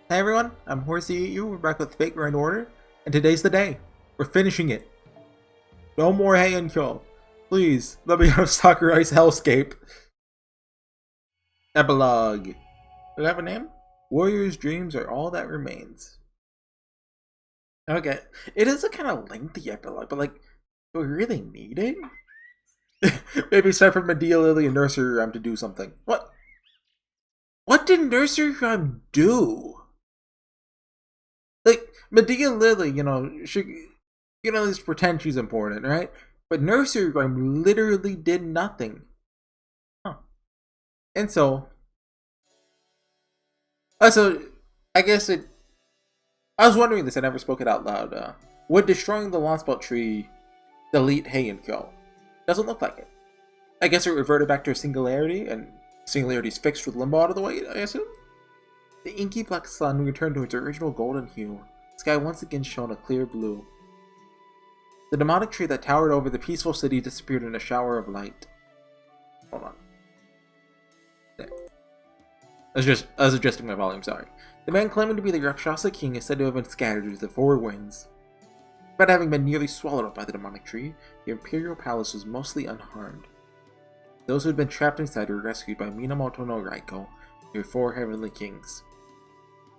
Hey everyone, I'm HorseyEatYou. We're back with Fate Grand Order, and today's the day. We're finishing it. No more Heian-Kyo. Please, let me have Sakurai's hellscape. Epilogue. Does it have a name? Warrior's dreams are all that remains. Okay, it is a kind of lengthy epilogue, but do we really need it? Maybe it's time for Medea, Lily, and Nursery Rhyme to do something. What? What did Nursery Rhyme do? Medea Lily, she at least pretend she's important, right? But Nursery Rhyme literally did nothing. Huh. And so I guess I was wondering this, I never spoke it out loud. Would destroying the Lost Belt tree delete Heian-Kyo? Doesn't look like it. I guess it reverted back to a singularity, and singularity's fixed with Limbo out of the way, I assume? The inky black sun returned to its original golden hue. The sky once again shone a clear blue. The demonic tree that towered over the peaceful city disappeared in a shower of light. Hold on. There. I was adjusting my volume, sorry. The man claiming to be the Rakshasa king is said to have been scattered with the four winds. Despite having been nearly swallowed up by the demonic tree, the imperial palace was mostly unharmed. Those who had been trapped inside were rescued by Minamoto no Raiko, your four heavenly kings.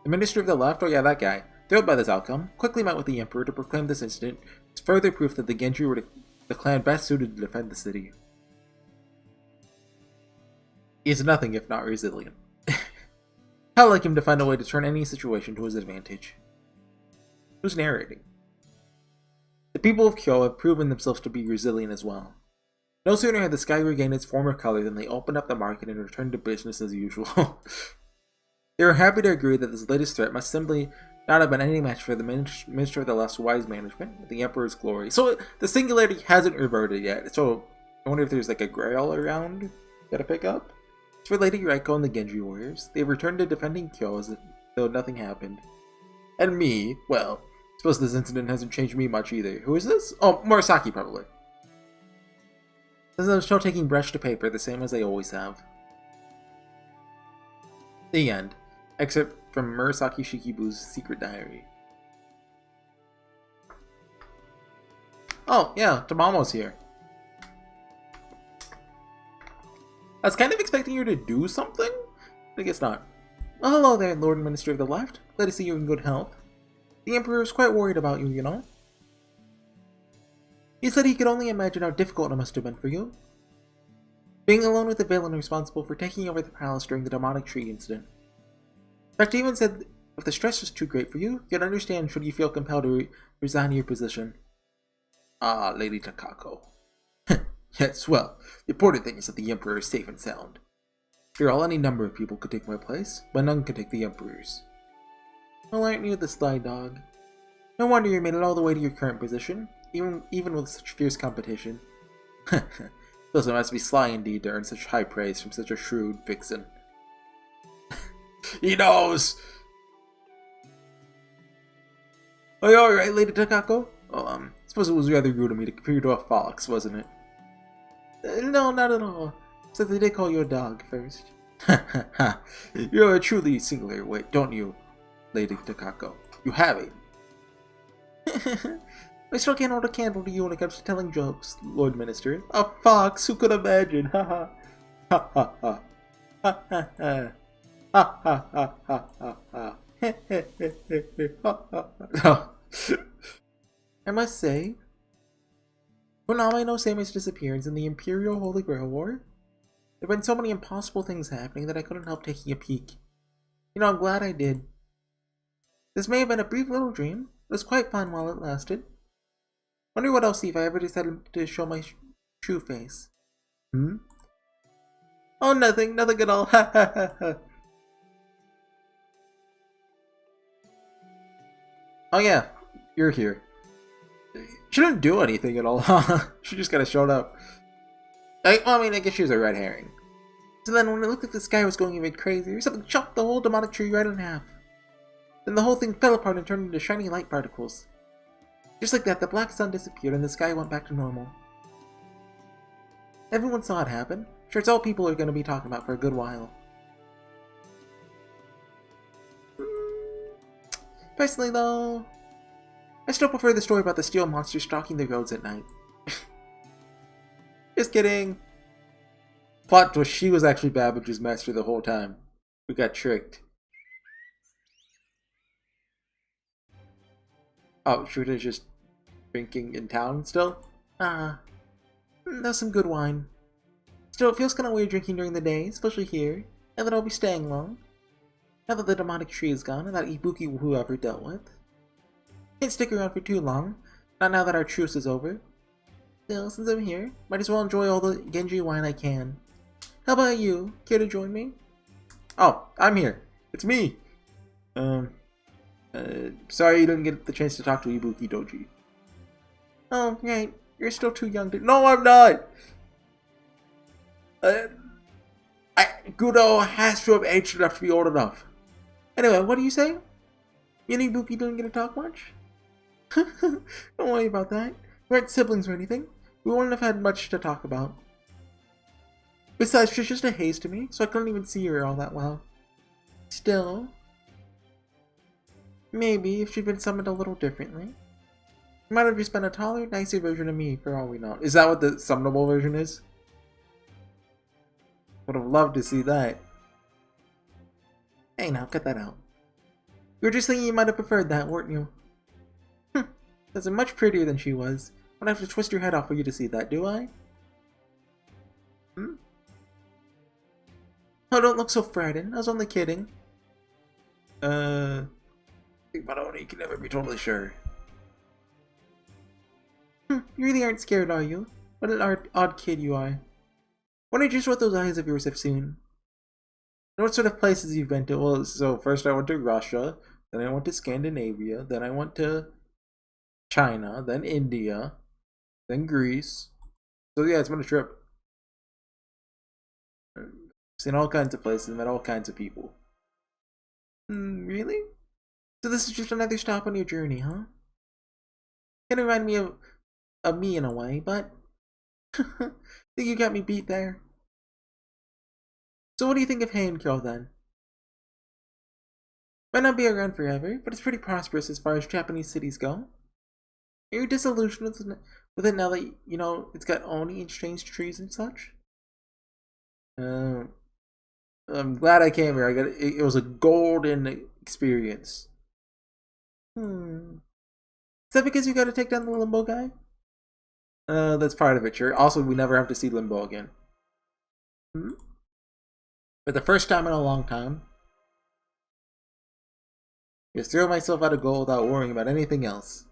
The Minister of the Left, oh yeah, that guy, thrilled by this outcome, quickly met with the Emperor to proclaim this incident as further proof that the Genji were the clan best suited to defend the city. He is nothing if not resilient. I'd like him to find a way to turn any situation to his advantage. Who's narrating? The people of Kyo have proven themselves to be resilient as well. No sooner had the sky regained its former color than they opened up the market and returned to business as usual. They were happy to agree that this latest threat must simply not have been any match for the Minister of the Left's wise management with the Emperor's glory. So the singularity hasn't reverted yet, so I wonder if there's a grail around gotta pick up. As for Lady Raiko and the Genji warriors, they've returned to defending Kyo as though nothing happened. And me, well, I suppose this incident hasn't changed me much either. Who is this? Oh, Murasaki probably. Since I'm still taking brush to paper, the same as I always have. The end. Excerpt from Murasaki Shikibu's Secret Diary. Oh, yeah, Tamamo's here. I was kind of expecting her to do something, but I guess not. Oh, hello there, Lord Minister of the Left. Glad to see you in good health. The Emperor is quite worried about you, you know. He said he could only imagine how difficult it must have been for you. Being alone with the villain responsible for taking over the palace during the demonic tree incident. In fact, he even said if the stress was too great for you, you'd understand should you feel compelled to resign your position. Ah, Lady Takako. Yes, well, the important thing is that the Emperor is safe and sound. After all, any number of people could take my place, but none could take the Emperor's. Well, aren't you the sly dog? No wonder you made it all the way to your current position, even with such fierce competition. Those must be sly indeed to earn such high praise from such a shrewd vixen. He knows! Are you alright, Lady Takako? Oh, suppose it was rather rude of me to compare you to a fox, wasn't it? No, not at all. Except they did call you a dog first. Ha ha ha. You're a truly singular wit, don't you, Lady Takako? You have it. I still can't hold a candle to you when it comes to telling jokes, Lord Minister. A fox, who could imagine? Ha ha. Ha ha ha. Ha ha ha. Ha ha ha ha ha ha. I must say, Konami no Samei's disappearance and the Imperial Holy Grail War, there have been so many impossible things happening that I couldn't help taking a peek. You know, I'm glad I did. This may have been a brief little dream. It was quite fun while it lasted. Wonder what I'll see if I ever decided to show my true face. Hmm? Oh, nothing at all. Ha ha ha ha. Oh yeah, you're here. She didn't do anything at all, huh? She just kind of showed up. I guess she was a red herring. So then when it looked like the sky was going even crazier, something chopped the whole demonic tree right in half. Then the whole thing fell apart and turned into shiny light particles. Just like that, the black sun disappeared and the sky went back to normal. Everyone saw it happen. Sure, it's all people are going to be talking about for a good while. Personally, though, I still prefer the story about the steel monster stalking the roads at night. Just kidding. Plot twist, she was actually Babbage's master the whole time. We got tricked. Oh, Shooter's just drinking in town still? Ah, that's some good wine. Still, it feels kind of weird drinking during the day, especially here, and that I'll be staying long. Now that the demonic tree is gone, and that Ibuki whoever dealt with. Can't stick around for too long, not now that our truce is over. Still, since I'm here, might as well enjoy all the Genji wine I can. How about you? Care to join me? Oh, I'm here. It's me! Sorry you didn't get the chance to talk to Ibuki Doji. Oh, right. You're still too young to— No, I'm not! Gudo has to have aged enough to be old enough. Anyway, what do you say? You and Ibuki didn't get to talk much? Don't worry about that. We aren't siblings or anything. We wouldn't have had much to talk about. Besides, she's just a haze to me, so I couldn't even see her all that well. Still, maybe if she'd been summoned a little differently, she might have just been a taller, nicer version of me, for all we know. Is that what the summonable version is? Would have loved to see that. Hey now, cut that out. You were just thinking you might have preferred that, weren't you? That's much prettier than she was. I don't have to twist your head off for you to see that, do I? Oh, don't look so frightened. I was only kidding. I think Maroni can never be totally sure. You really aren't scared, are you? What an odd kid you are. Wonder just what those eyes of yours have seen. And what sort of places you've been to? Well, so first I went to Russia, then I went to Scandinavia, then I went to China, then India, then Greece. So yeah, it's been a trip. Seen all kinds of places, met all kinds of people. Really? So this is just another stop on your journey, huh? Kinda remind me of me in a way, but think you got me beat there. So what do you think of Heian-Kyo then? Might not be around forever, but it's pretty prosperous as far as Japanese cities go. Are you disillusioned with it now that, you know, it's got Oni and strange trees and such? I'm glad I came here. It was a golden experience. Is that because you gotta take down the Limbo guy? That's part of it, sure. Also, we never have to see Limbo again. For the first time in a long time, just throw myself at a goal without worrying about anything else.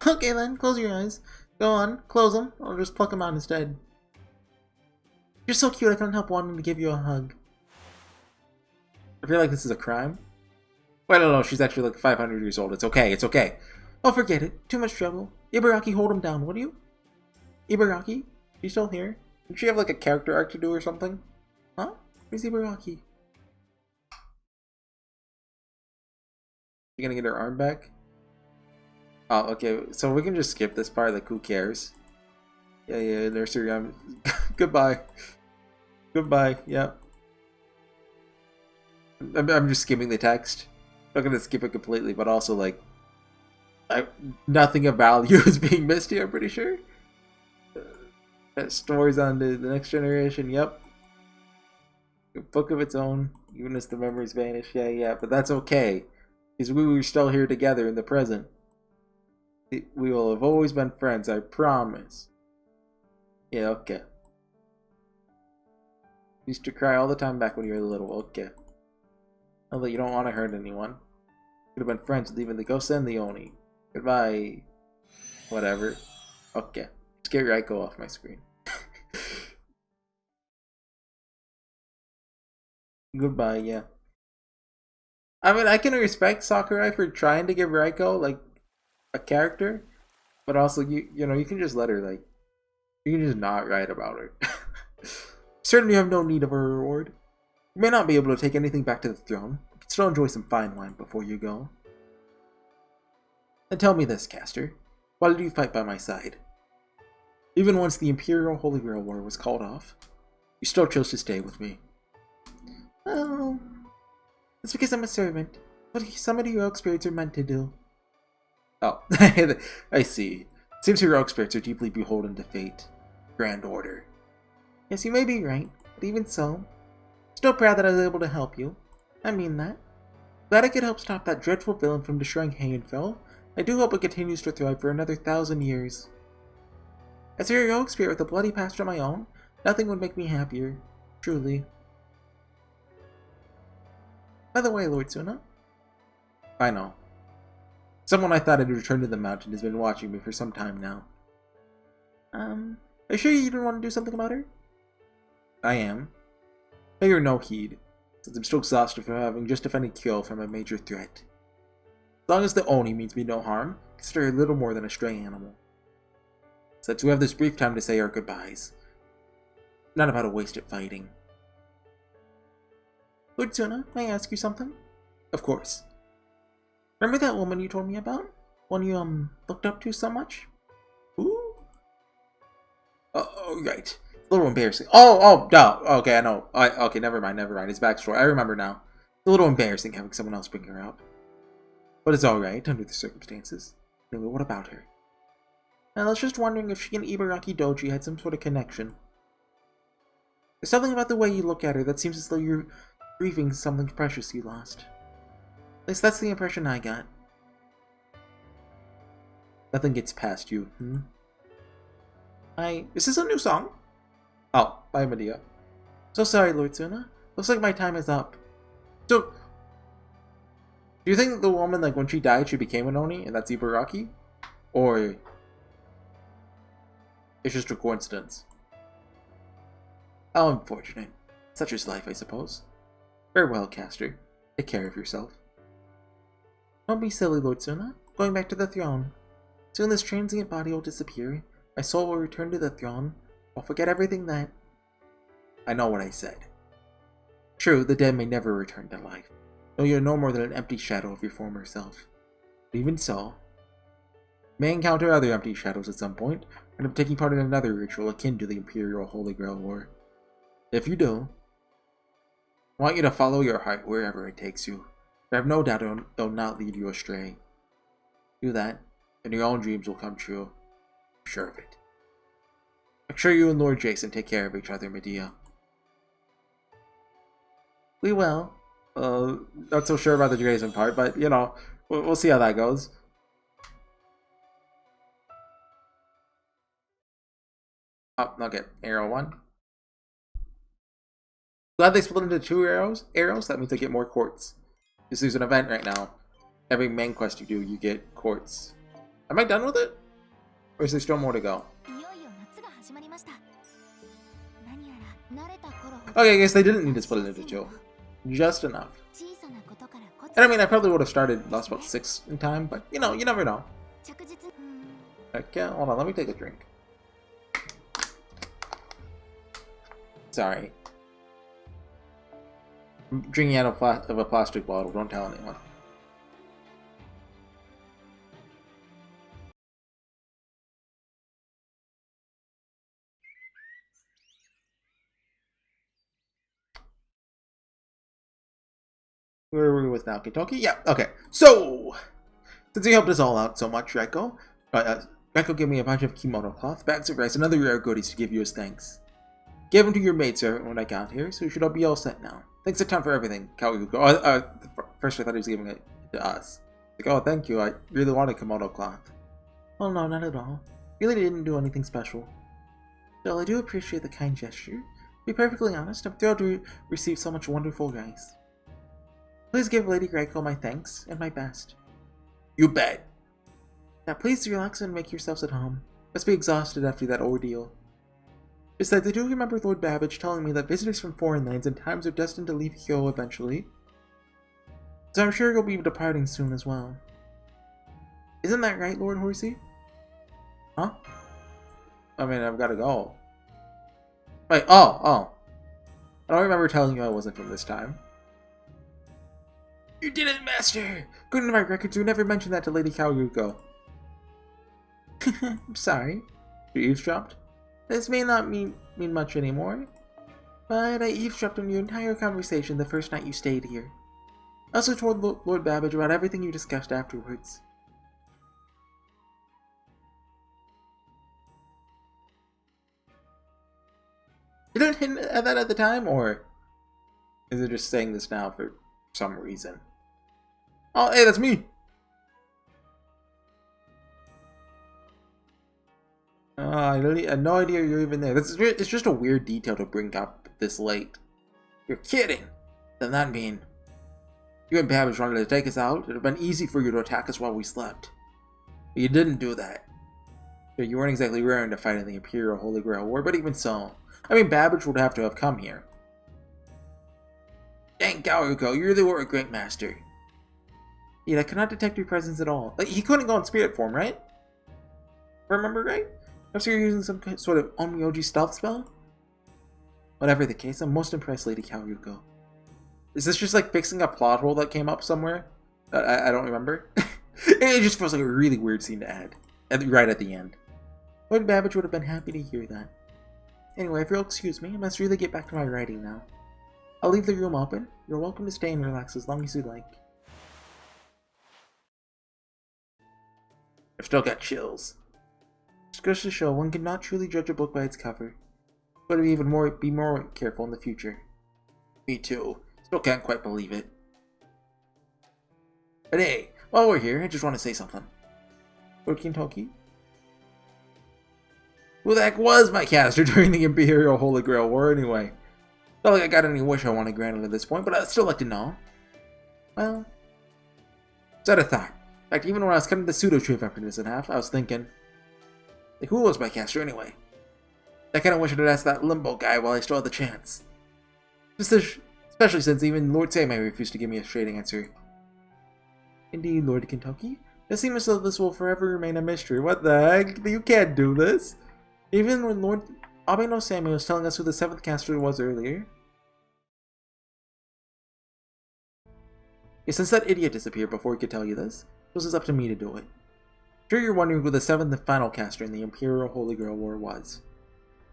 Okay then, close your eyes. Go on, close them. I'll just pluck them out instead. You're so cute, I couldn't help wanting to give you a hug. I feel like this is a crime. Wait, no, she's actually like 500 years old. It's okay, it's okay. Oh, forget it. Too much trouble. Ibaraki, hold him down, would you? Ibaraki? She's still here? Did she have like a character arc to do or something? Huh? Where's Ibaraki? You gonna get her arm back? Oh, okay. So we can just skip this part. Like, who cares? Yeah, nursery. Goodbye. Goodbye. Yep. I'm just skimming the text. I'm not gonna skip it completely, but also like, nothing of value is being missed here. I'm pretty sure. That story's on to the next generation. Yep. A book of its own, even as the memories vanish. Yeah, but that's okay, because we were still here together in the present. We will have always been friends, I promise. Yeah, okay. Used to cry all the time back when you were little, okay. Although you don't want to hurt anyone. Could have been friends with even the ghosts and the Oni. Goodbye. Whatever. Okay. Just get Raiko off my screen. Goodbye, yeah. I mean, I can respect Sakurai for trying to give Raiko, like, a character, but also, you know, you can just let her, like, you can just not write about her. Certainly have no need of a reward. You may not be able to take anything back to the throne, but you can still enjoy some fine wine before you go. And tell me this, Caster, why did you fight by my side? Even once the Imperial Holy Grail War was called off, you still chose to stay with me. Well, it's because I'm a servant. What some of the heroic spirits are meant to do. Oh, I see. Seems heroic spirits are deeply beholden to fate. Grand order. Yes, you may be right, but even so, still proud that I was able to help you. I mean that. Glad I could help stop that dreadful villain from destroying Heian-Kyo. I do hope it continues to thrive for another 1,000 years. As a heroic spirit with a bloody past of my own, nothing would make me happier. Truly. By the way, Lord Suna. I know. Someone I thought had returned to the mountain has been watching me for some time now. Are you sure you didn't want to do something about her? I am. Pay her no heed, since I'm still exhausted from having just defended Kyo from a major threat. As long as the Oni means me no harm, consider her little more than a stray animal. Since we have this brief time to say our goodbyes. Not about a wasted fighting. Lord Suna, may I ask you something? Of course. Remember that woman you told me about? One you, looked up to so much? Ooh? Oh, right. A little embarrassing. Oh, no. Okay, I know. Okay, never mind. It's backstory. I remember now. It's a little embarrassing having someone else bring her up. But it's alright, under the circumstances. Anyway, what about her? I was just wondering if she and Ibaraki Doji had some sort of connection. There's something about the way you look at her that seems as though you're grieving something precious you lost. At least that's the impression I got. Nothing gets past you, Is this a new song? Oh, by Medea. So sorry, Lord Suna. Looks like my time is up. So, do you think that the woman, like, when she died, she became an Oni, and that's Ibaraki? Or it's just a coincidence? How unfortunate. Such is life, I suppose. Very well, Caster. Take care of yourself. Don't be silly, Lord Suna. Going back to the throne. Soon this transient body will disappear. My soul will return to the throne. I'll forget everything that... I know what I said. True, the dead may never return to life. No, you're no more than an empty shadow of your former self. But even so, you may encounter other empty shadows at some point, and end up taking part in another ritual akin to the Imperial Holy Grail War. If you do, I want you to follow your heart wherever it takes you. I have no doubt it'll not lead you astray. Do that, and your own dreams will come true. I'm sure of it. Make sure you and Lord Jason take care of each other, Medea. We will. Not so sure about the Jason part, but, you know, we'll see how that goes. Oh, okay. Arrow 1. Glad they split into 2 arrows. That means I get more quartz. Because there's an event right now. Every main quest you do, you get quartz. Am I done with it? Or is there still more to go? Okay, I guess they didn't need to split it into 2. Just enough. And I mean, I probably would have started Lost About 6 in time, but you know, you never know. Okay, hold on, let me take a drink. Sorry. I'm drinking out of a plastic bottle, don't tell anyone. Where are we with now? Kentucky? Yeah, okay. So, since you helped us all out so much, Reiko gave me a bunch of kimono cloth, bags of rice, and other rare goodies to give you as thanks. Gave them to your maidservant when I got here, so you should all be all set now. Thanks a ton for everything, Kaoyuko. First I thought he was giving it to us. Like, oh, thank you, I really wanted kimono cloth. Oh no, not at all. Really didn't do anything special. Still, I do appreciate the kind gesture. To be perfectly honest, I'm thrilled to receive so much wonderful rice. Please give Lady Reiko my thanks, and my best. You bet. Now please relax and make yourselves at home. Must be exhausted after that ordeal. Besides, I do remember Lord Babbage telling me that visitors from foreign lands and times are destined to leave Kyo eventually. So I'm sure you'll be departing soon as well. Isn't that right, Lord Horsey? Huh? I mean, I've got to go. Wait, oh. I don't remember telling you I wasn't from this time. You did it, Master! According to my records, you never mentioned that to Lady Kaoyuko. I'm sorry. You eavesdropped? This may not mean much anymore. But I eavesdropped on your entire conversation the first night you stayed here. I also told Lord Babbage about everything you discussed afterwards. You didn't hint at that at the time, or is it just saying this now for some reason? Oh, hey, that's me! I had no idea you're even there. It's just a weird detail to bring up this late. You're kidding! Then that mean you and Babbage wanted to take us out? It would have been easy for you to attack us while we slept. But you didn't do that. You weren't exactly raring to fight in the Imperial Holy Grail War, but even so. I mean, Babbage would have to have come here. Dang, Gaoruko, you really were a great master. Yet I could not detect your presence at all. Like, he couldn't go in spirit form, right? Remember right? Perhaps you're using some sort of Onmyoji stealth spell? Whatever the case, I'm most impressed, Lady Gaoruko. Is this just like fixing a plot hole that came up somewhere? I don't remember. It just feels like a really weird scene to add. Right at the end. Lord Babbage would have been happy to hear that. Anyway, if you'll excuse me, I must really get back to my writing now. I'll leave the room open. You're welcome to stay and relax as long as you like. I've still got chills. Just goes to show one cannot truly judge a book by its cover. But be more careful in the future. Me too. Still can't quite believe it. But hey, while we're here, I just want to say something. Lord Kintoki? Who the heck was my caster during the Imperial Holy Grail War anyway? Not like I got any wish I wanted granted at this point, but I'd still like to know. Well, set a thought. In fact, even when I was cutting the pseudo-tree this in half, I was thinking, like, who was my caster anyway? I kind of wish I had asked that Limbo guy while I still had the chance. Especially since even Lord Seimei refused to give me a straight answer. Indeed, Lord Kentucky. It seems as though this will forever remain a mystery. What the heck? You can't do this! Even when Lord Abe no Seimei was telling us who the 7th caster was earlier. Yeah, since that idiot disappeared before he could tell you this, it was up to me to do it. Sure, you're wondering who the 7th and final caster in the Imperial Holy Grail War was.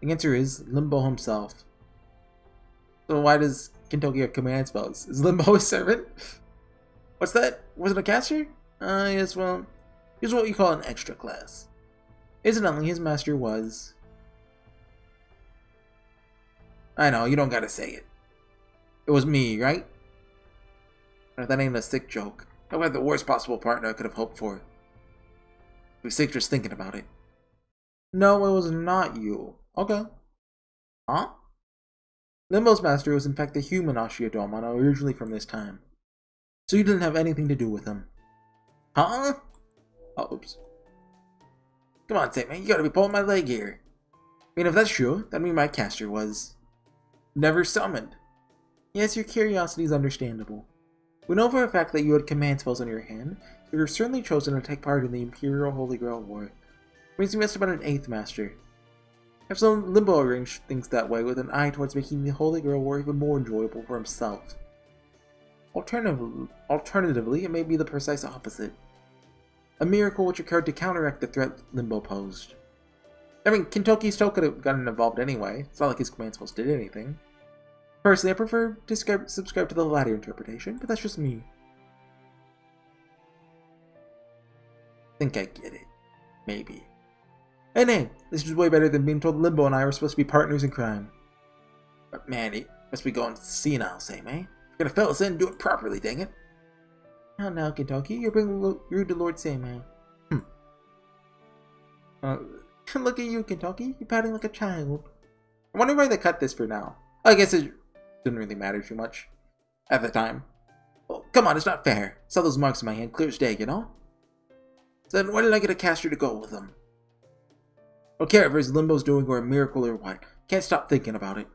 The answer is Limbo himself. So why does Kintoki have command spells? Is Limbo a servant? What's that? Was it a caster? Yes, well, he's what you call an extra class. Incidentally, his master was... I know, you don't gotta say it. It was me, right? That ain't a sick joke. I had the worst possible partner I could have hoped for. I'd be sick just thinking about it. No, it was not you. Okay. Huh? Limbo's master was in fact a human Ashiodoma, originally from this time. So you didn't have anything to do with him. Huh? Oh, oops. Come on, Seimei, you gotta be pulling my leg here. I mean, if that's true, that means my caster was... never summoned. Yes, your curiosity is understandable. We know for a fact that you had command spells on your hand, so you were certainly chosen to take part in the Imperial Holy Grail War. Means you must have been an 8th master. If so, Limbo arranged things that way with an eye towards making the Holy Grail War even more enjoyable for himself. Alternatively, it may be the precise opposite. A miracle which occurred to counteract the threat Limbo posed. I mean, Kintoki still could have gotten involved anyway. It's not like his command spells did anything. Personally, I prefer to subscribe to the latter interpretation, but that's just me. I think I get it. Maybe. And hey, this is way better than being told Limbo and I were supposed to be partners in crime. But man, he must be going senile, Seimei. If you're gonna fill us in, do it properly, dang it. Now, Kintoki, you're being rude to Lord Seimei. Look at you, Kintoki. You're pouting like a child. I wonder why they cut this for now. I guess it didn't really matter too much at the time. Well, come on, it's not fair. Saw those marks in my hand, clear as day, you know? So then why did I get a caster to go with them? I don't care if it's Limbo's doing or a miracle or what. Can't stop thinking about it.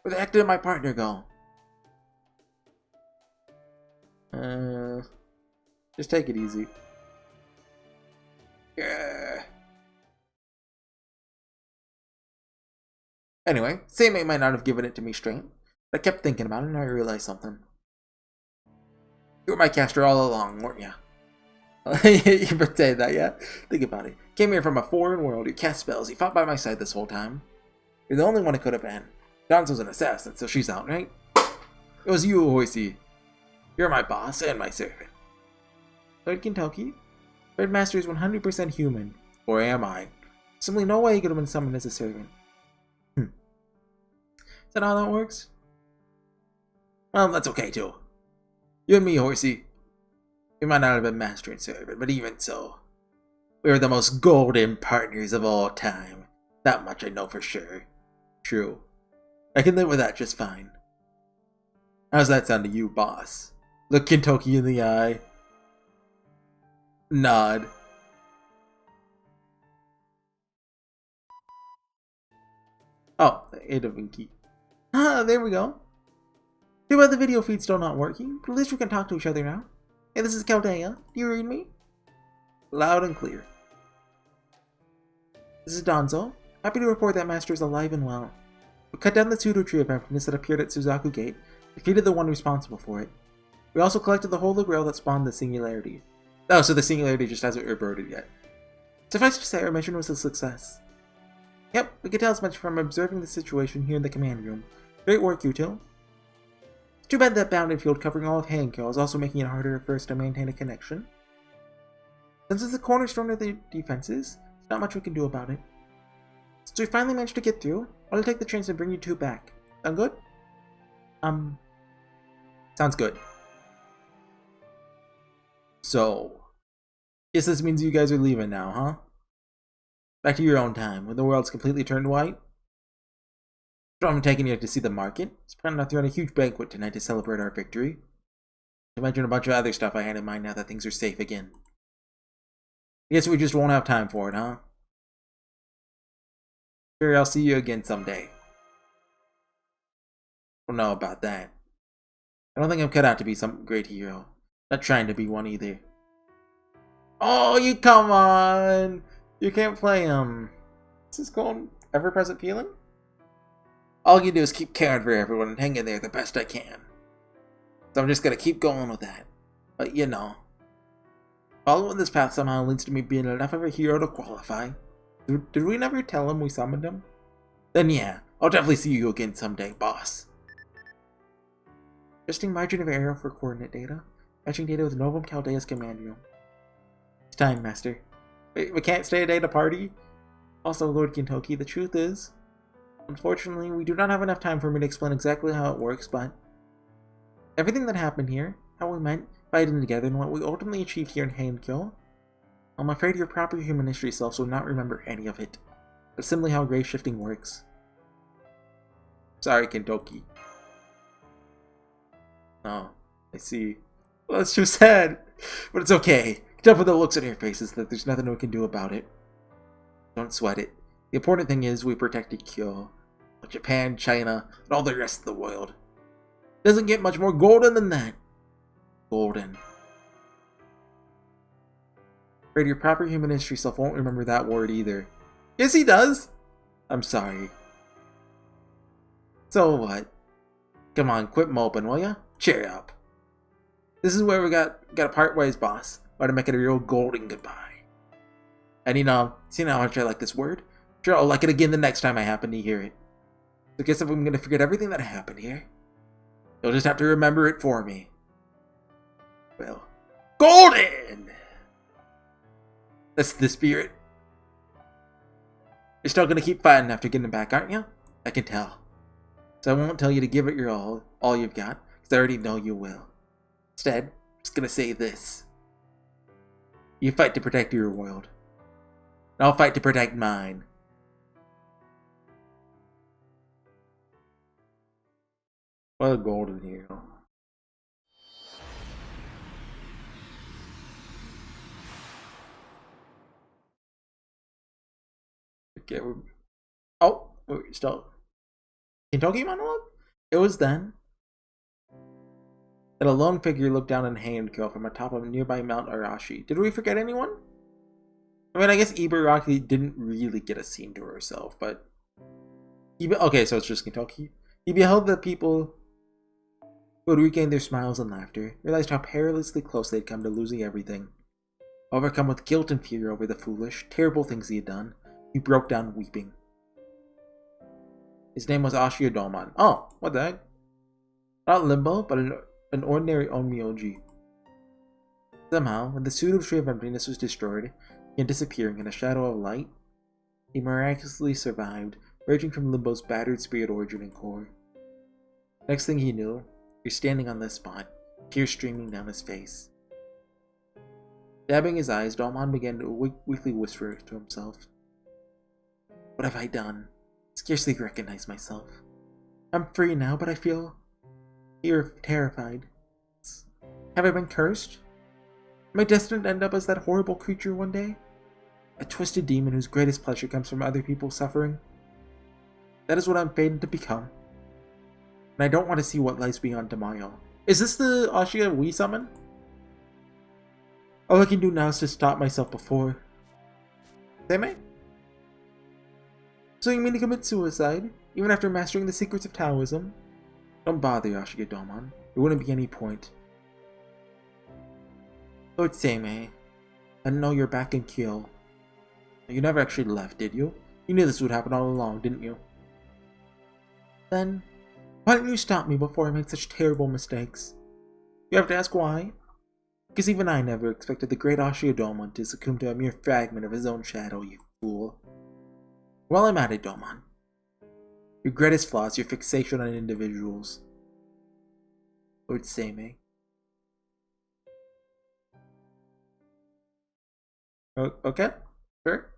Where the heck did my partner go? Just take it easy. Yeah. Anyway, Seimei might not have given it to me straight, but I kept thinking about it and I realized something. You were my caster all along, weren't ya? You pretend that, yeah? Think about it. Came here from a foreign world, you cast spells, you fought by my side this whole time. You're the only one it could have been. Danzo's an assassin, so she's out, right? It was you, Horsey. You're my boss and my servant. Lord Kentucky? Red Master is 100% human. Or am I? Simply no way he could have been summoned as a servant. Is that how that works? Well, that's okay too. You and me, Horsey. We might not have been master and servant, but even so, we are the most golden partners of all time. That much I know for sure. True. I can live with that just fine. How's that sound to you, boss? Look Kentucky in the eye. Nod. Oh, Ada Vinky. Ah, there we go. Too bad the video feed's still not working, but at least we can talk to each other now. Hey, this is Chaldea. Do you read me? Loud and clear. This is Danzo. Happy to report that Master is alive and well. We cut down the pseudo tree of emptiness that appeared at Suzaku Gate, defeated the one responsible for it. We also collected the Holy Grail that spawned the Singularity. Oh, so the Singularity just hasn't reverted yet. Suffice to say, our mission was a success. Yep, we could tell as much from observing the situation here in the command room. Great work, you two. It's too bad that bounded field covering all of Heian-Kyo is also making it harder for us to maintain a connection. Since it's the cornerstone of the defenses, there's not much we can do about it. Since we finally managed to get through, I'll take the chance to bring you two back. Sound good? Sounds good. So, guess this means you guys are leaving now, huh? Back to your own time, when the world's completely turned white? So I'm taking you to see the market. It's planning on throwing a huge banquet tonight to celebrate our victory. To mention a bunch of other stuff I had in mind now that things are safe again. Guess we just won't have time for it, huh? Sure, I'll see you again someday. Don't know about that. I don't think I'm cut out to be some great hero. Not trying to be one either. Oh, you come on! You can't play him. Is this called ever-present feeling? All you do is keep caring for everyone and hang in there the best I can. So I'm just gonna keep going with that. But you know, following this path somehow leads to me being enough of a hero to qualify. Did we never tell him we summoned him? Then yeah, I'll definitely see you again someday, boss. Adjusting margin of error for coordinate data. Matching data with Novum Chaldea's command room. It's time, Master. Wait, we can't stay a day to party? Also, Lord Gintoki, the truth is, unfortunately, we do not have enough time for me to explain exactly how it works, but everything that happened here, how we met, fighting together, and what we ultimately achieved here in Heian-Kyo, I'm afraid your proper human history selves will not remember any of it. That's simply how gray shifting works. Sorry, Gintoki. Oh, I see. Well, that's too sad, but it's okay. Tell by the looks on your faces that there's nothing we can do about it. Don't sweat it. The important thing is we protected Kyo, Japan, China, and all the rest of the world. Doesn't get much more golden than that. Golden. Afraid your proper human history self won't remember that word either. Yes, he does! I'm sorry. So what? Come on, quit moping, will ya? Cheer up. This is where we gotta part ways, boss. Or to make it a real golden goodbye. And you know, see how much I like this word? Sure, I'll like it again the next time I happen to hear it. So I guess if I'm gonna forget everything that happened here, you'll just have to remember it for me. Well, golden! That's the spirit. You're still gonna keep fighting after getting back, aren't you? I can tell. So I won't tell you to give it your all you've got, because I already know you will. Instead, I'm just gonna say this. You fight to protect your world. And I'll fight to protect mine. What a golden hero. Okay, oh, we're still... Kentucky monologue? It was then that a lone figure looked down on Heian-Kyo from atop of nearby Mount Arashi. Did we forget anyone? I mean, I guess Ibaraki didn't really get a scene to herself, but... Okay, so it's just Kentucky. He beheld the people who had regained their smiles and laughter, realized how perilously close they'd come to losing everything. Overcome with guilt and fear over the foolish, terrible things he had done, he broke down weeping. His name was Ashiya. Oh, what the heck? Not Limbo, but an ordinary Onmyoji. Somehow, when the pseudo tree of emptiness was destroyed and disappearing in a shadow of light, he miraculously survived, emerging from Limbo's battered spirit origin and core. Next thing he knew, you're standing on this spot, tears streaming down his face. Dabbing his eyes, Domon began to weakly whisper to himself. What have I done? I scarcely recognize myself. I'm free now, but I feel terrified. Have I been cursed? Am I destined to end up as that horrible creature one day? A twisted demon whose greatest pleasure comes from other people's suffering? That is what I'm fated to become. And I don't want to see what lies beyond tomorrow. Is this the Ashiya we summon? All I can do now is to stop myself before... Same? So you mean to commit suicide, even after mastering the secrets of Taoism? Don't bother, Ashiya. There wouldn't be any point. Lord Same, I didn't know you're back in Kyo. You never actually left, did you? You knew this would happen all along, didn't you? Then, why didn't you stop me before I made such terrible mistakes? You have to ask why? Because even I never expected the great Ashiya to succumb to a mere fragment of his own shadow, you fool. While I'm at it, Domon. Your greatest flaw is your fixation on individuals. Lord Same. Okay, sure.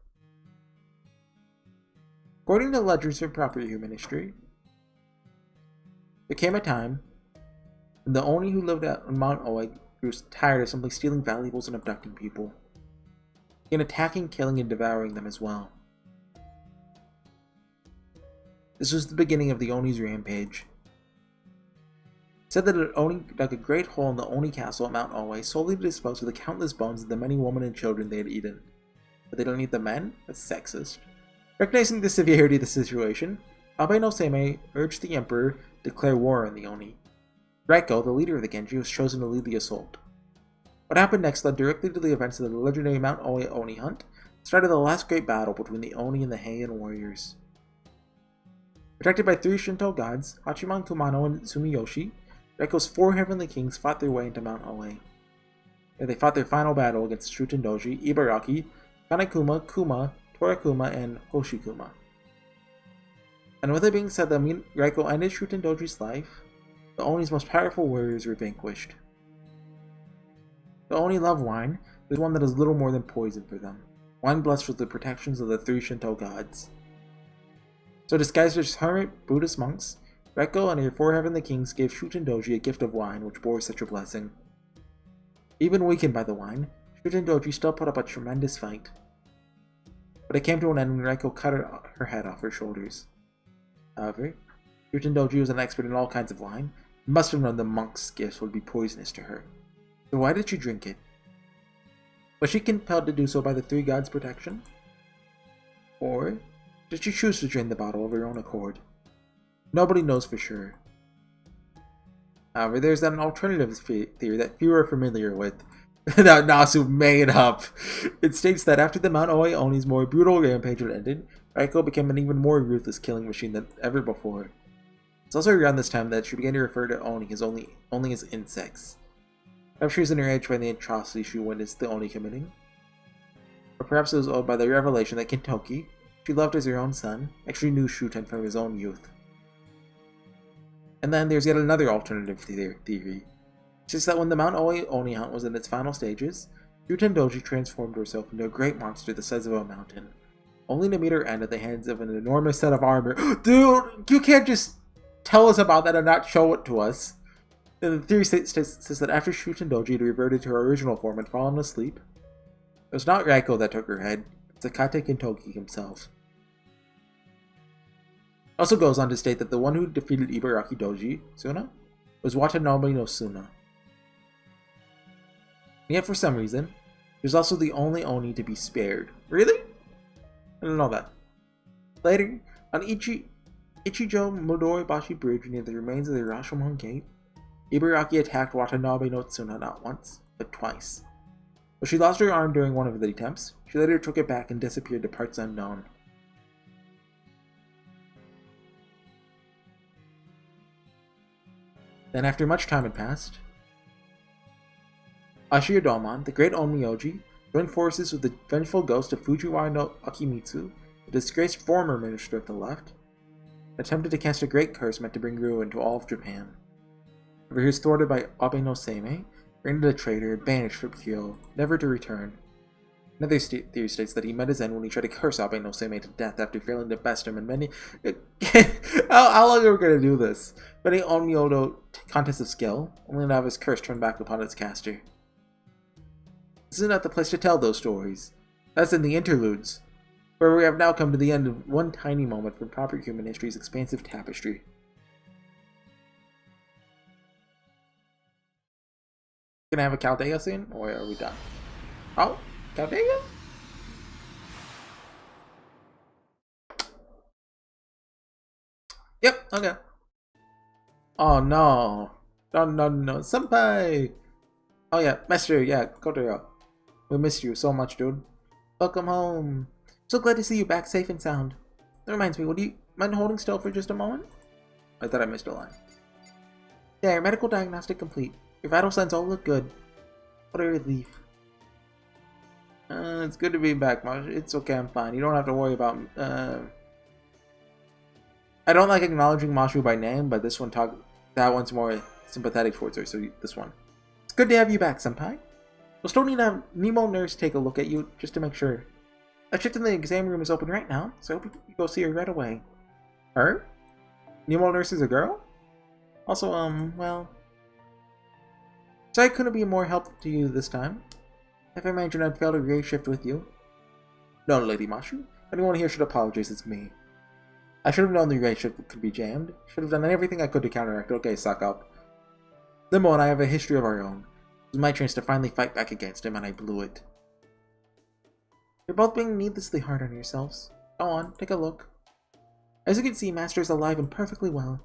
According to legends from proper human history, there came a time when the Oni who lived on Mount Oe grew tired of simply stealing valuables and abducting people, and attacking, killing, and devouring them as well. This was the beginning of the Oni's rampage. It said that an Oni dug a great hole in the Oni castle at Mount Oe solely to dispose of the countless bones of the many women and children they had eaten. But they don't eat the men? That's sexist. Recognizing the severity of the situation, Abe no Seimei urged the Emperor to declare war on the Oni. Raiko, the leader of the Genji, was chosen to lead the assault. What happened next led directly to the events of the legendary Mount Oe Oni hunt, started the last great battle between the Oni and the Heian warriors. Protected by 3 Shinto gods, Hachiman, Kumano, and Sumiyoshi, Raiko's 4 heavenly kings fought their way into Mount Oe. There they fought their final battle against Shutendoji, Ibaraki, Kanekuma, Kuma, Torakuma, and Hoshikuma. And with it being said that Raiko ended Shutendoji's life, the Oni's most powerful warriors were vanquished. The Oni love wine, but one that is little more than poison for them. Wine blessed with the protections of the 3 Shinto gods. So disguised as hermit Buddhist monks, Raiko and her 4 heavenly kings gave Shutendoji a gift of wine which bore such a blessing. Even weakened by the wine, Shutendoji still put up a tremendous fight. But it came to an end when Raiko cut her head off her shoulders. However, Shutendoji was an expert in all kinds of wine, and must have known the monk's gifts would be poisonous to her. So why did she drink it? Was she compelled to do so by the 3 gods' protection? Or did she choose to drain the bottle of her own accord? Nobody knows for sure. However, there's an alternative theory that few are familiar with, that Nasu made up. It states that after the Mount Oe Oni's more brutal rampage had ended, Raiko became an even more ruthless killing machine than ever before. It's also around this time that she began to refer to Oni as only as insects. Perhaps she was enraged by the atrocity she witnessed the Oni committing. Or perhaps it was owed by the revelation that Kintoki, she loved as her own son, actually knew Shuten from his own youth. And then there's yet another alternative theory. It's just that when the Mount Oe Oni hunt was in its final stages, Shutendoji transformed herself into a great monster the size of a mountain, only to meet her end at the hands of an enormous set of armor. Dude, you can't just tell us about that and not show it to us. And the theory says that after Shutendoji had reverted to her original form and fallen asleep, it was not Raiko that took her head, it's Akate Kintoki himself. It also goes on to state that the one who defeated Ibaraki Doji, Suna, was Watanabe no Suna. And yet for some reason, there's also the only Oni to be spared. Really? I didn't know that. Later, on Ichijo Modoribashi Bridge near the remains of the Rashomon Gate, Ibaraki attacked Watanabe no Tsuna not once, but twice. But she lost her arm during one of the attempts. She later took it back and disappeared to parts unknown. Then, after much time had passed, Ashiyodomon, the great Onmyoji, joined forces with the vengeful ghost of Fujiwara no Akimitsu, the disgraced former minister of the left, and attempted to cast a great curse meant to bring ruin to all of Japan. However, he was thwarted by Abe no Seimei, branded a traitor, and banished from Kyo, never to return. Another theory states that he met his end when he tried to curse Abe no Seimei to death after failing to best him in many... how long are we going to do this? Many Onmyodo contests of skill, only to have his curse turned back upon its caster. This is not the place to tell those stories. That's in the interludes, where we have now come to the end of one tiny moment from proper human history's expansive tapestry. Gonna have a Chaldea scene, or are we done? Oh, Chaldea? Yep, okay. Oh no. No, senpai! Oh yeah, Master, yeah, Kotaro. We missed you so much, dude. Welcome home. So glad to see you back safe and sound. That reminds me, would you mind holding still for just a moment? I thought I missed a line. There, medical diagnostic complete. Your vital signs all look good. What a relief. It's good to be back, Marsh. It's okay, I'm fine. You don't have to worry about... I don't like acknowledging Mashu by name, but that one's more sympathetic towards her, so this one. It's good to have you back, senpai. We'll still need to have Nemo Nurse take a look at you, just to make sure. That shift in the exam room is open right now, so I hope you go see her right away. Her? Nemo Nurse is a girl? Also, well... Sorry I couldn't be more help to you this time. If I imagined I'd failed a grade shift with you. No, Lady Mashu. Anyone here should apologize, it's me. I should have known the grade shift could be jammed. Should have done everything I could to counteract. Okay, suck up. Limbo and I have a history of our own. It was my chance to finally fight back against him, and I blew it. You're both being needlessly hard on yourselves. Go on, take a look. As you can see, Master is alive and perfectly well.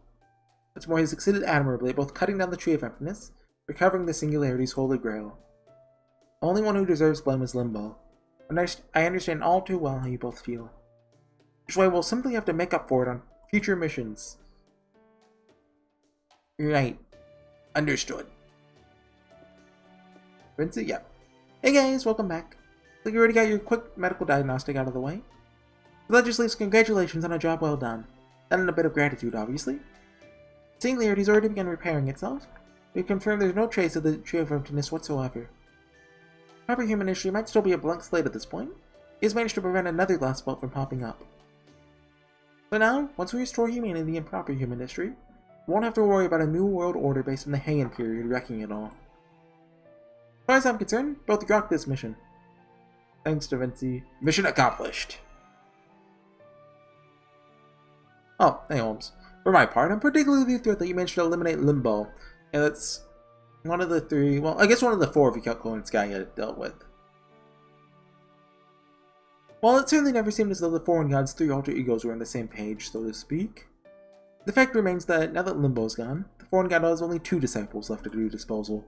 What's more, he succeeded admirably at both cutting down the Tree of Emptiness, recovering the Singularity's Holy Grail. The only one who deserves blame is Limbo. I understand all too well how you both feel. Which way we'll simply have to make up for it on future missions. Right. Understood. Vincent, yeah. Hey guys, welcome back. So you already got your quick medical diagnostic out of the way. So that just leaves congratulations on a job well done. That and a bit of gratitude, obviously. Singularity's already begun repairing itself. We've confirmed there's no trace of the Tree of Emptiness whatsoever. Proper human history might still be a blank slate at this point. He has managed to prevent another last fault from popping up. So now, once we restore humanity in proper human history, we won't have to worry about a new world order based on the Heian period wrecking it all. As far as I'm concerned, both rocked this mission. Thanks, Da Vinci. Mission accomplished. Oh, hey Holmes. For my part, I'm particularly thrilled that you managed to eliminate Limbo. And that's one of the three, well, I guess one of the four if you count Clone Sky had dealt with. While it certainly never seemed as though the Foreign God's three alter egos were on the same page, so to speak, the fact remains that now that Limbo's gone, the Foreign God has only two disciples left at her disposal.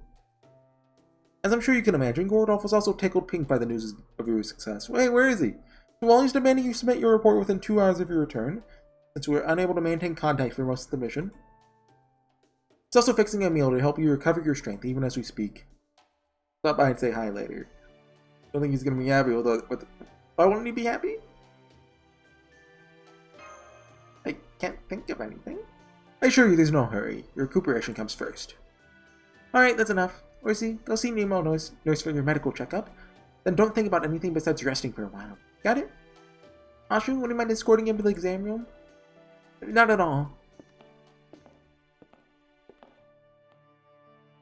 As I'm sure you can imagine, Gordolph was also tickled pink by the news of your success. Wait, where is he? So while he's demanding you submit your report within 2 hours of your return, since we were unable to maintain contact for most of the mission, he's also fixing a meal to help you recover your strength even as we speak. Stop by and say hi later. Don't think he's gonna be happy with why wouldn't he be happy? I can't think of anything. I assure you there's no hurry. Your recuperation comes first. Alright, that's enough. Horsey, go see Nemo Nurse for your medical checkup. Then don't think about anything besides resting for a while. Got it? Ashu, would you mind escorting him to the exam room? Not at all.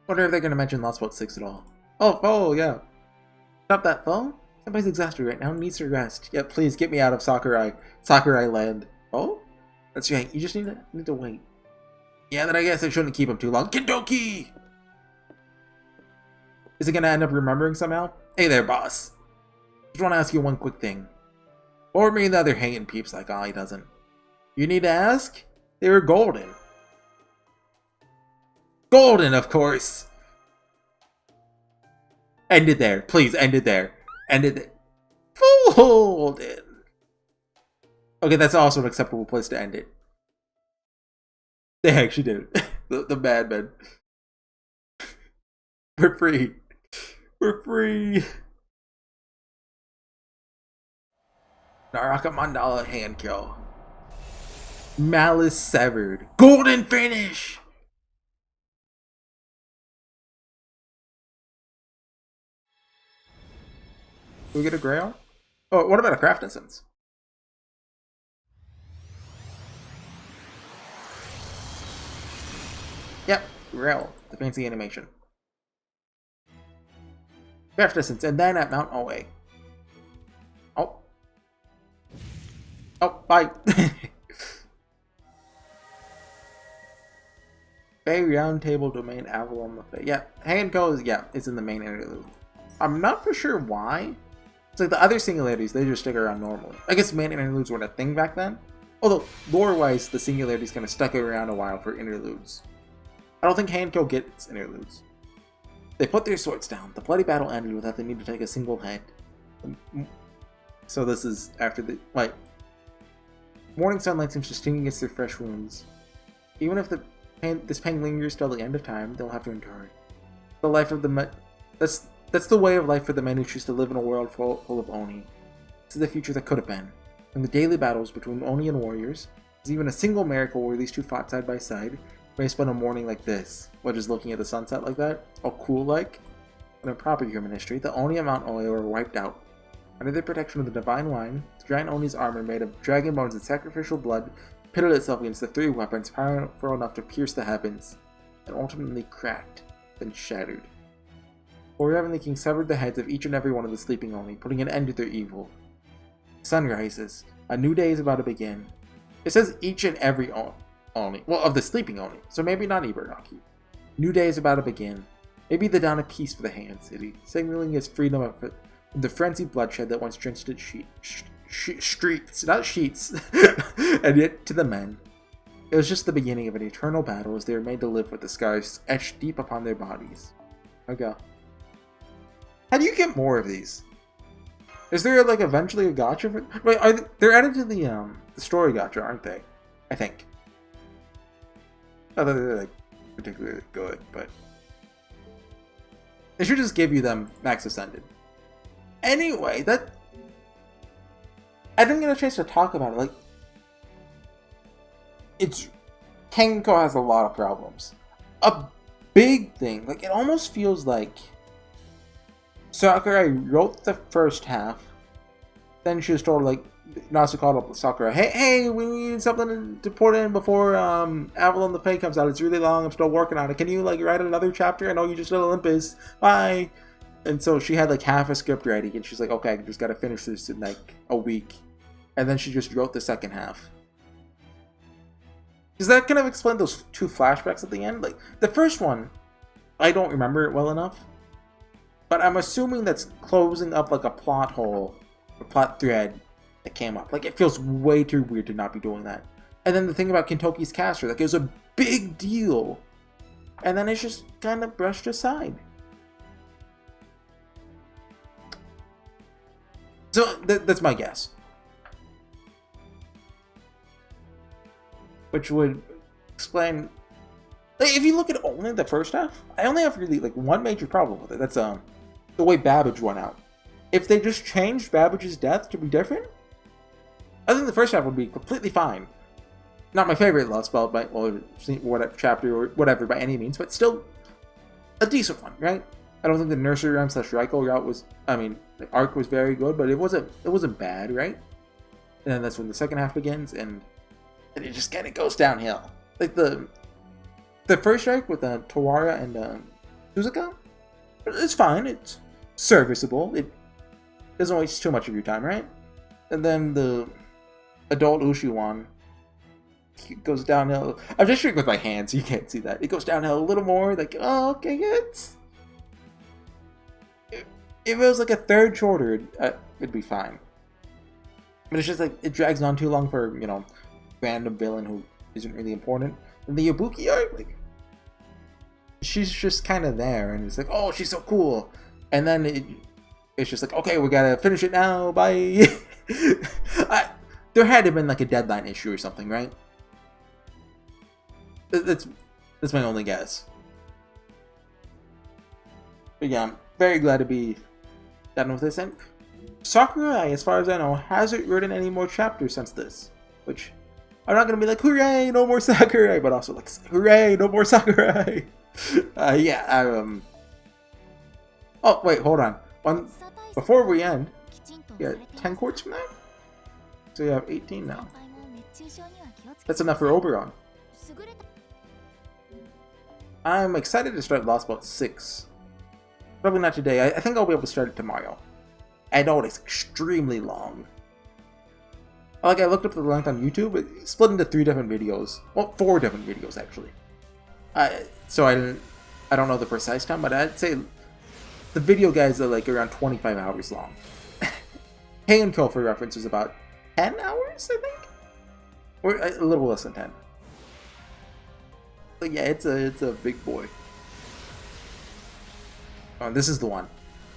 Wonder if they're gonna mention Lost Boat 6 at all. Oh, yeah. Stop that phone? Somebody's exhausted right now, needs to rest. Yeah, please get me out of Sakurai Land. Oh? That's right, you just need to wait. Yeah, then I guess I shouldn't keep him too long. Kendoki! Is he gonna end up remembering somehow? Hey there, boss. Just wanna ask you one quick thing. What were me and the other hanging peeps like? Oh, he doesn't. You need to ask? They were golden. Golden, of course! End it there. Please, end it there. End it there. Golden! Okay, that's also an acceptable place to end it. They actually did it. The madmen. We're free. We're free. Naraka Mandala Heian-Kyo. Malice severed. Golden finish! Can we get a grail? Oh, what about a craft essence? Yep, grail. The fancy animation. Craft essence, and then at Mount Oe. Oh. Oh, bye. Bay Round Table Domain Avalon Lefay. Yeah, Heian-Kyo is, yeah, it's in the main interlude. I'm not for sure why. It's like the other singularities, they just stick around normally. I guess main interludes weren't a thing back then. Although, lore-wise, the singularities kind of stuck around a while for interludes. I don't think Heian-Kyo gets interludes. They put their swords down. The bloody battle ended without the need to take a single head. So this is after the... Like, morning sunlight seems to sting against their fresh wounds. Even if this pain lingers till the end of time, they'll have to endure it. The life of the that's the way of life for the men who choose to live in a world full of Oni. This is the future that could have been. In the daily battles between Oni and warriors, there's even a single miracle where these two fought side by side. May spend a morning like this, while just looking at the sunset like that, all cool like. In a proper human history, the Oni of Mount Oe were wiped out. Under the protection of the divine wine, the giant Oni's armor made of dragon bones and sacrificial blood pitted itself against the three weapons powerful enough to pierce the heavens, and ultimately cracked, then shattered. Four Heavenly Kings severed the heads of each and every one of the sleeping Oni, putting an end to their evil. Sun rises. A new day is about to begin. It says each and every Oni. Well, of the sleeping Oni, so maybe not Ibaraki. New day is about to begin. Maybe the dawn of peace for the Heian City, signaling its freedom from the frenzied bloodshed that once drenched its streets, not sheets, and yet to the men. It was just the beginning of an eternal battle as they were made to live with the scars etched deep upon their bodies. Okay. How do you get more of these? Is there like eventually a gacha for... Wait, they're added to the story gacha, aren't they? I think. Not that they're like particularly good, but they should just give you them max ascended. Anyway, that I didn't get a chance to talk about it. Like, Heian-Kyo has a lot of problems. A big thing, like it almost feels like Sakurai wrote the first half, then she was told, like, Nasu called up Sakura, hey, we need something to put in before Avalon the Fae comes out. It's really long, I'm still working on it. Can you, like, write another chapter? I know you just did Olympus. Bye! And so she had, like, half a script ready, and she's like, okay, I just gotta finish this in, like, a week. And then she just wrote the second half. Does that kind of explain those two flashbacks at the end? Like, the first one, I don't remember it well enough. But I'm assuming that's closing up like a plot hole, or plot thread that came up. Like, it feels way too weird to not be doing that. And then the thing about Kintoki's caster, like, it was a big deal. And then it's just kind of brushed aside. So, that's my guess. Which would explain... Like, if you look at only the first half, I only have really, like, one major problem with it. That's, the way Babbage went out. If they just changed Babbage's death to be different, I think the first half would be completely fine. Not my favorite love spell, but, well, whatever chapter or whatever by any means, but still a decent one, right? I don't think the Nursery Rhyme / Raiko route was, I mean, the arc was very good, but it wasn't bad, right? And then that's when the second half begins, and it just kind of goes downhill. Like the first arc with Tawara and Suzuka, it's fine, it's serviceable, it doesn't waste too much of your time, right? And then the adult Ushiwan goes downhill. I'm just shooting with my hands, so you can't see that. It goes downhill a little more, like, oh, okay, if it was like a third shorter, it'd be fine. But it's just like, it drags on too long for, you know, random villain who isn't really important. And the Ibuki arc, like, she's just kind of there, and it's like, oh, she's so cool. And then it's just like, okay, we gotta finish it now, bye. There had to have been like a deadline issue or something, right? That's That's my only guess. But yeah, I'm very glad to be done with this. And Sakurai, as far as I know, hasn't written any more chapters since this. Which, I'm not gonna be like, hooray, no more Sakurai, but also like, hooray, no more Sakurai. Oh, wait, hold on. Before we end, yeah, 10 courts from now? So you have 18 now. That's enough for Oberon. I'm excited to start Lost Boat 6. Probably not today. I think I'll be able to start it tomorrow. I know it's extremely long. Like, I looked up the length on YouTube. It's split into 3 different videos. Well, 4 different videos, actually. So I don't know the precise time, but I'd say the video guides are like around 25 hours long. Heian-Kyo, for reference, is about 10 hours, I think? Or a little less than 10. But yeah, it's a big boy. Oh, this is the one.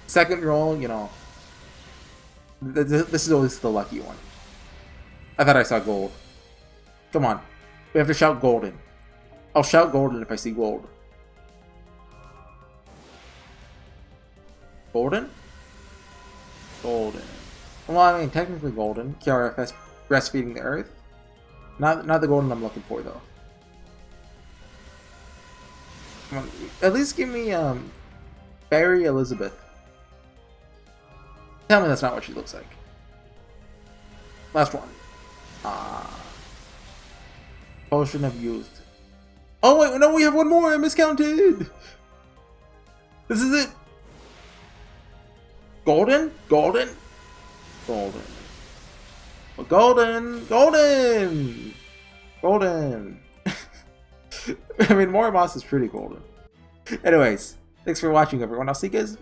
Second roll, you know. This is always the lucky one. I thought I saw gold. Come on. We have to shout golden. I'll shout golden if I see gold. Golden? Golden. Well, I mean, technically golden. KRFS breastfeeding the earth. Not the golden I'm looking for, though. Come on, at least give me, Barry Elizabeth. Tell me that's not what she looks like. Last one. Potion of Youth. Oh wait, no, we have one more! I miscounted! This is it! Golden? Golden? Golden. Oh, golden! Golden! Golden! I mean, Morimas is pretty golden. Anyways, thanks for watching, everyone. I'll see you guys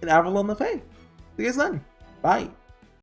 in Avalon Le Fay. See you guys then. Bye.